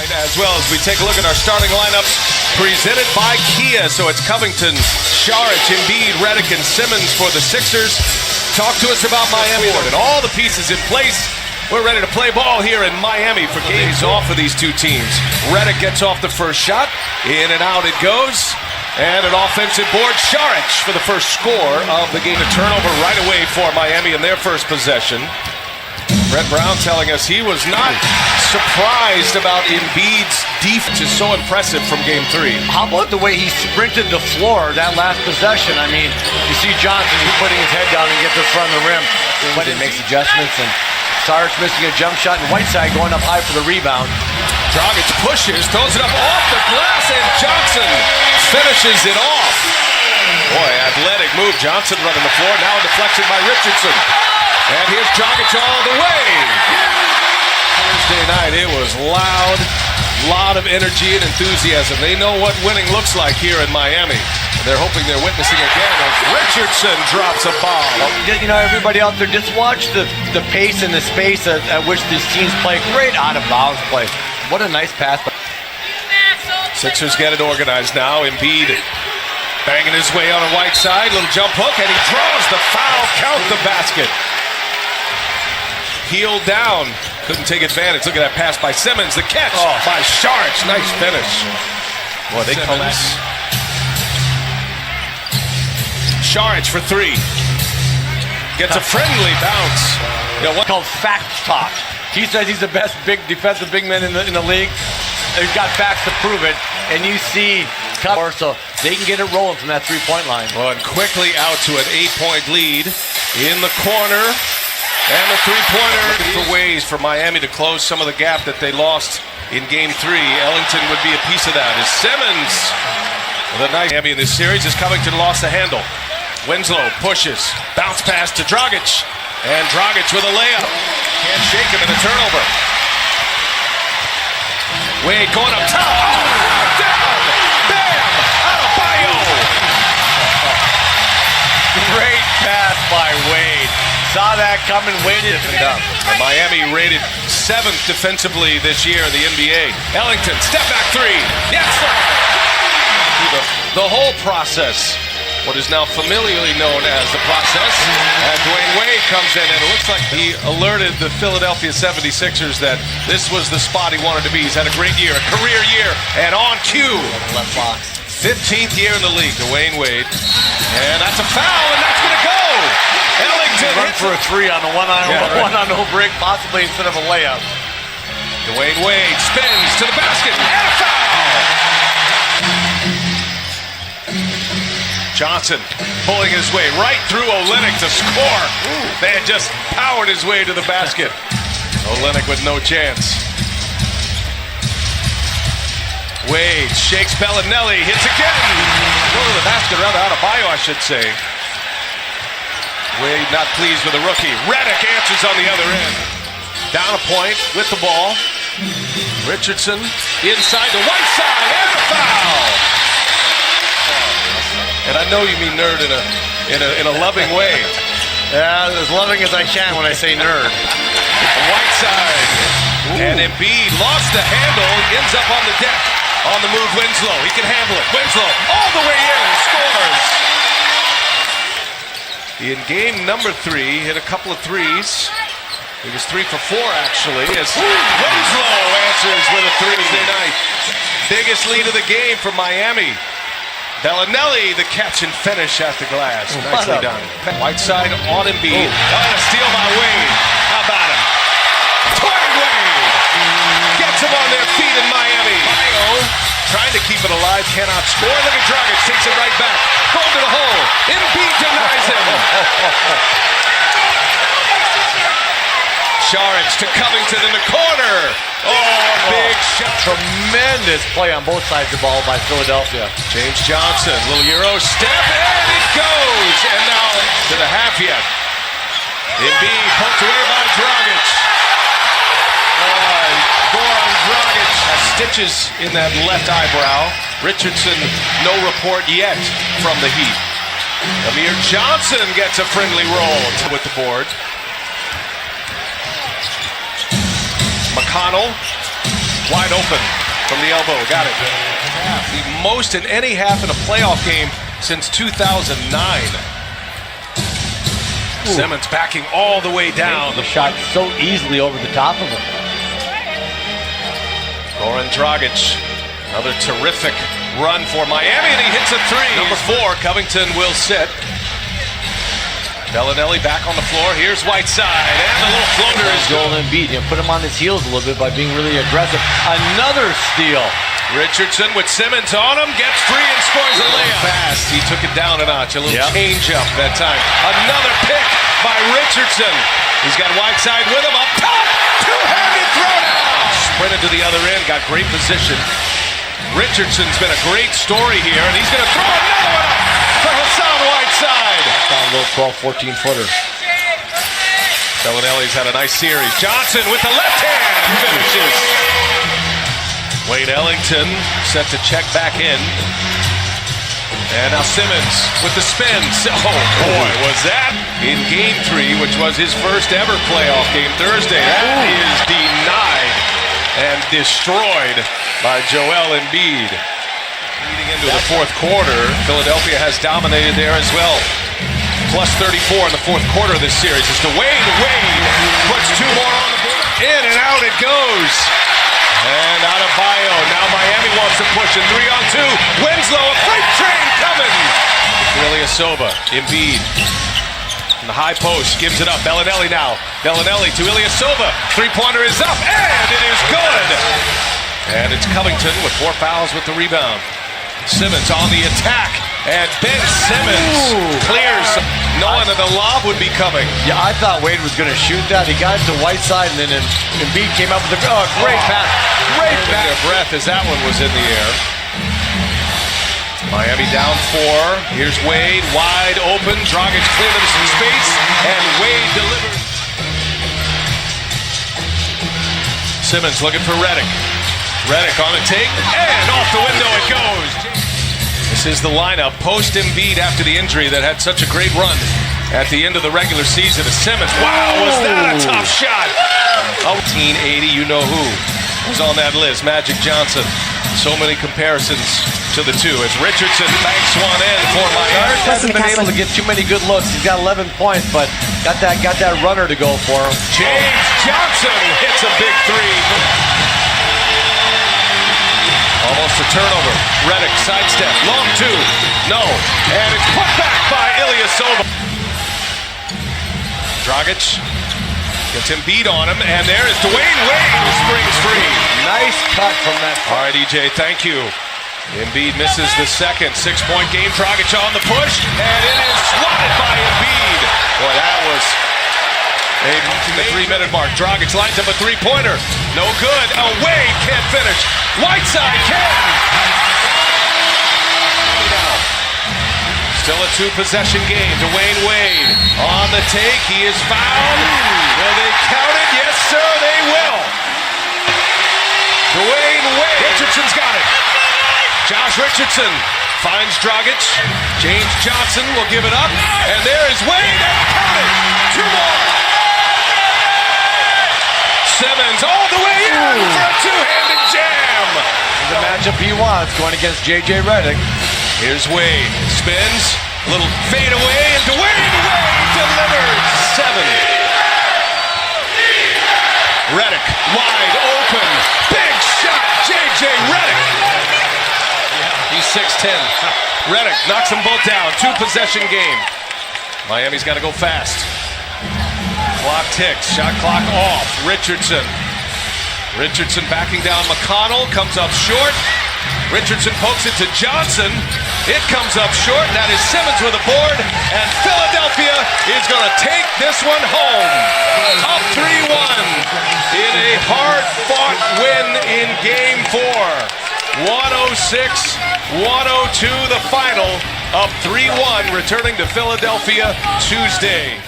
As well as we take a look at our starting lineups presented by Kia. So it's Covington, Saric, Embiid, Redick, and Simmons for the Sixers. Talk to us about Miami and all the pieces in place. We're ready to play ball here in Miami for games off for these two teams. Redick gets off the first shot. In and out it goes. And an offensive board, Saric for the first score of the game. A turnover right away for Miami in their first possession. Brett Brown telling us he was not surprised about Embiid's defense. Is so impressive from Game 3. How about the way he sprinted the floor that last possession? I mean, you see Johnson putting his head down and gets to the front of the rim, but it makes adjustments, and Saric missing a jump shot, and Whiteside going up high for the rebound. Dragic pushes, throws it up off the glass, and Johnson finishes it off. Boy, athletic move. Johnson running the floor. Now a deflection by Richardson. And here's Dragic all the way. Thursday night, it was loud. Lot of energy and enthusiasm. They know what winning looks like here in Miami. And they're hoping they're witnessing again as Richardson drops a ball. You know, everybody out there, just watch the pace and the space at which these teams play. Great out-of-bounds play. What a nice pass. Sixers get it organized now. Embiid banging his way on a Whiteside. Little jump hook, and he draws the foul. Count the basket. Heel down. Couldn't take advantage. Look at that pass by Simmons. The catch by Saric. Nice finish. Boy, they come at Saric for three. Gets a friendly bounce. You know, what's called fact talk. He says he's the best defensive big man in the league. He's got facts to prove it. And you see so they can get it rolling from that three-point line. Well, and quickly out to an 8-point lead in the corner. And the three-pointer for ways for Miami to close some of the gap that they lost in Game 3. Ellington would be a piece of that. As Simmons, the nice Miami in this series, as Covington lost the handle. Winslow pushes, bounce pass to Dragic, and Dragic with a layup. Can't shake him in a turnover. Wade going up top. Oh, down! Bam! Adebayo! Great pass by Wade. Saw that coming, waited and up. Miami rated 7th defensively this year in the NBA. Ellington, step back three. Yes, sir! The whole process, what is now familiarly known as the process, and Dwayne Wade comes in, and it looks like he alerted the Philadelphia 76ers that this was the spot he wanted to be. He's had a great year, a career year, and on cue. Left box. 15th year in the league, Dwayne Wade. And that's a foul, and that's going to go! Ellington run for a three on a one-on-no break, possibly instead of a layup. Dwayne Wade spins to the basket, and a foul! Johnson pulling his way right through Olynyk to score. They had just powered his way to the basket. Olynyk with no chance. Wade shakes Bellinelli, hits again. Go to the basket, around Adebayo, I should say. Wade not pleased with the rookie. Redick answers on the other end. Down a point with the ball. Richardson inside the Whiteside, and a foul. And I know you mean nerd in a loving way. Yeah, as loving as I can when I say nerd. Whiteside. And Embiid lost the handle, ends up on the deck. On the move, Winslow. He can handle it. Winslow all the way in, scores. In game number 3, hit a couple of threes. He was 3 for 4 actually. As Winslow answers with a Thursday night. Biggest lead of the game for Miami. Bellinelli, the catch and finish at the glass. Nicely done. Whiteside on Embiid. Oh, a steal by Wade. How about him? Dwayne Wade gets him on their feet in Miami. Trying to keep it alive, cannot score. Look at Dragic, takes it right back. Going to the hole. Embiid denies him. Saric to Covington in the corner. Big shot. Tremendous play on both sides of the ball by Philadelphia. James Johnson, little Euro step, and it goes. And now to the half yet. Embiid poked away by Dragic. Goran Dragic has stitches in that left eyebrow. Richardson, no report yet from the Heat. Amir Johnson gets a friendly roll with the board. McConnell wide open from the elbow. Got it. The most in any half in a playoff game since 2009. Simmons backing all the way down. The shot so easily over the top of him. Goran Dragic, another terrific run for Miami, and he hits a three. Number 4, Covington will sit. Bellinelli back on the floor. Here's Whiteside, and the little floater is Joel Embiid. Put him on his heels a little bit by being really aggressive. Another steal. Richardson with Simmons on him, gets free and scores a layup. Fast, he took it down a notch, a little change up that time. Another pick by Richardson. He's got Whiteside with him up top. Two-handed throwdown. Sprinted to the other end, got great position. Richardson's been a great story here, and he's going to throw another one up for Hassan Whiteside. Found a little 12, 14-footer. Bellinelli's had a nice series. Johnson with the left hand finishes. Wade Ellington set to check back in. And now Simmons with the spins. Oh boy, was that in Game 3, which was his first ever playoff game Thursday. That is denied and destroyed by Joel Embiid. Leading into the fourth quarter, Philadelphia has dominated there as well. Plus 34 in the fourth quarter of this series. It's Dwayne Wade puts 2 more on the board. In and out it goes. And out of Bio. Now Miami wants to push it. 3-on-2. Winslow, a freight train coming. Ilyasova, Embiid. In the high post, gives it up. Bellinelli now. Bellinelli to Ilyasova. Three-pointer is up, and it is good. And it's Covington with 4 fouls with the rebound. Simmons on the attack, and Ben Simmons clears, knowing that the lob would be coming. Yeah, I thought Wade was going to shoot that. He got it to Whiteside, and then Embiid came up with a great pass. Great pass. Their breath as that one was in the air. Miami down 4. Here's Wade, wide open. Dragic cleared him some space, and Wade delivers. Simmons looking for Redick. Redick on the take, and off the window it goes. This is the lineup post Embiid after the injury that had such a great run at the end of the regular season. Simmons, wow, was that a tough shot? 1980, you know who was on that list, Magic Johnson. So many comparisons to the two as Richardson banks one in for Miami. Hasn't been able to get too many good looks. He's got 11 points, but got that runner to go for him. James Johnson hits a big 3. Almost a turnover. Redick sidestep. Long 2. No. And it's put back by Ilyasova. Dragic gets Embiid on him. And there is Dwayne Wade who springs free. Nice cut from that. All right, EJ, thank you. Embiid misses the second. 6-point game. Dragic on the push. And it is swatted by Embiid. Boy, that was the 3-minute mark. Dragic lines up a 3-pointer. No good. Wade can't finish. Whiteside can. Now, still a 2-possession game. Dwayne Wade on the take. He is fouled. Will they count it? Yes, sir, they will. Dwayne Wade. Richardson's got it. Josh Richardson finds Dragic. James Johnson will give it up. And there is Wade. And count it. 2 more. Simmons all the way in for a 2-handed jam. The matchup he wants going against J.J. Redick. Here's Wade. Spins. A little fade away. And Dwayne Wade delivers. 7. Redick wide open. Big shot. J.J. Redick. He's 6'10". Redick knocks them both down. 2-possession game. Miami's got to go fast. Clock ticks. Shot clock off. Richardson backing down McConnell. Comes up short. Richardson pokes it to Johnson. It comes up short. That is Simmons with a board. And Philadelphia is going to take this one home. Up 3-1 in a hard-fought win in Game 4. 106-102 the final. Up 3-1 returning to Philadelphia Tuesday.